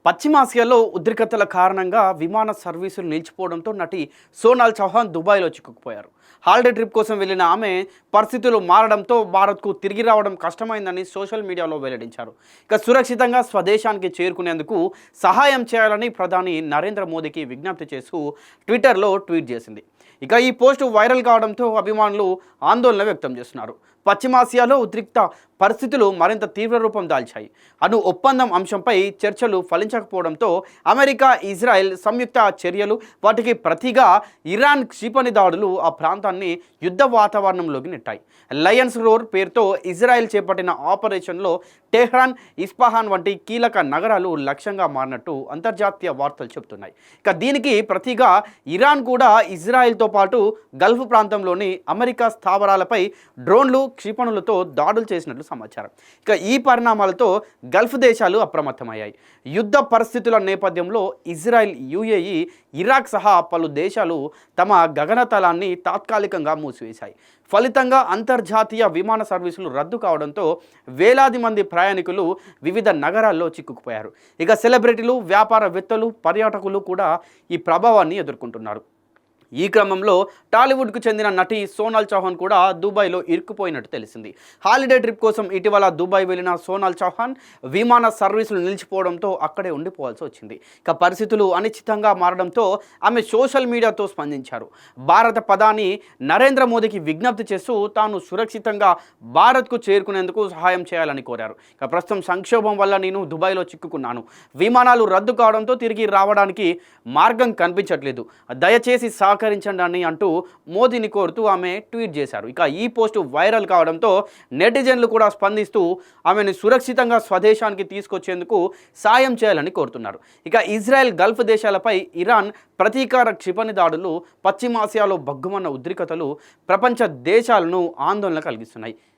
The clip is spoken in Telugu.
పశ్చిమాసియాలో ఉద్రిక్తతల కారణంగా విమాన సర్వీసులు నిలిచిపోవడంతో నటి సోనాల్ చౌహాన్ దుబాయ్లో చిక్కుకుపోయారు. హాలిడే ట్రిప్ కోసం వెళ్లిన ఆమె పరిస్థితులు మారడంతో భారత్కు తిరిగి రావడం కష్టమైందని సోషల్ మీడియాలో వెల్లడించారు. ఇక సురక్షితంగా స్వదేశానికి చేరుకునేందుకు సహాయం చేయాలని ప్రధాని నరేంద్ర మోదీకి విజ్ఞప్తి చేస్తూ ట్విట్టర్లో ట్వీట్ చేసింది. ఇక ఈ పోస్టు వైరల్ కావడంతో అభిమానులు ఆందోళన వ్యక్తం చేస్తున్నారు. పశ్చిమాసియాలో ఉద్రిక్త పరిస్థితులు మరింత తీవ్ర రూపం దాల్చాయి. అణు ఒప్పందం అంశంపై చర్చలు ఫలించకపోవడంతో అమెరికా, ఇజ్రాయెల్ సంయుక్త చర్యలు, వాటికి ప్రతిగా ఇరాన్ క్షిపణి దాడులు ఆ ప్రాంతాన్ని యుద్ధ వాతావరణంలోకి నెట్టాయి. లయన్స్ రోర్ పేరుతో ఇజ్రాయెల్ చేపట్టిన ఆపరేషన్లో టెహ్రాన్, ఇస్ఫహాన్ వంటి కీలక నగరాలు లక్ష్యంగా మారినట్టు అంతర్జాతీయ వార్తలు చెబుతున్నాయి. ఇక దీనికి ప్రతిగా ఇరాన్ కూడా ఇజ్రాయెల్తో పాటు గల్ఫ్ ప్రాంతంలోని అమెరికా స్థావరాలపై డ్రోన్లు, క్షిపణులతో దాడులు చేసినట్లు సమాచారం. ఇక ఈ పరిణామాలతో గల్ఫ్ దేశాలు అప్రమత్తమయ్యాయి. యుద్ధ పరిస్థితుల నేపథ్యంలో ఇజ్రాయెల్, యుఏఈ, ఇరాక్ సహా పలు దేశాలు తమ గగనతలాన్ని తాత్కాలికంగా మూసివేశాయి. ఫలితంగా అంతర్జాతీయ విమాన సర్వీసులు రద్దు కావడంతో వేలాది మంది ప్రయాణికులు వివిధ నగరాల్లో చిక్కుకుపోయారు. ఇక సెలబ్రిటీలు, వ్యాపారవేత్తలు, పర్యాటకులు కూడా ఈ ప్రభావాన్ని ఎదుర్కొంటున్నారు. ఈ క్రమంలో టాలీవుడ్కు చెందిన నటి సోనాల్ చౌహాన్ కూడా దుబాయ్లో ఇరుక్కుపోయినట్టు తెలిసింది. హాలిడే ట్రిప్ కోసం ఇటీవల దుబాయ్ వెళ్లిన సోనాల్ చౌహాన్ విమాన సర్వీసులు నిలిచిపోవడంతో అక్కడే ఉండిపోవాల్సి వచ్చింది. ఇక పరిస్థితులు అనిశ్చితంగా మారడంతో ఆమె సోషల్ మీడియాతో స్పందించారు. భారత ప్రధాని నరేంద్ర మోదీకి విజ్ఞప్తి చేస్తూ తాను సురక్షితంగా భారత్కు చేరుకునేందుకు సహాయం చేయాలని కోరారు. ఇక ప్రస్తుతం సంక్షోభం వల్ల నేను దుబాయ్లో చిక్కుకున్నాను. విమానాలు రద్దు కావడంతో తిరిగి రావడానికి మార్గం కనిపించట్లేదు. దయచేసి సహకరించండి అంటూ మోదీని కోరుతూ ఆమె ట్వీట్ చేశారు. ఇక ఈ పోస్టు వైరల్ కావడంతో నెటిజన్లు కూడా స్పందిస్తూ ఆమెను సురక్షితంగా స్వదేశానికి తీసుకొచ్చేందుకు సాయం చేయాలని కోరుతున్నారు. ఇక ఇజ్రాయెల్, గల్ఫ్ దేశాలపై ఇరాన్ ప్రతీకార క్షిపణి దాడులు, పశ్చిమాసియాలో బగ్గుమన్న ఉద్రిక్తతలు ప్రపంచ దేశాలను ఆందోళన కలిగిస్తున్నాయి.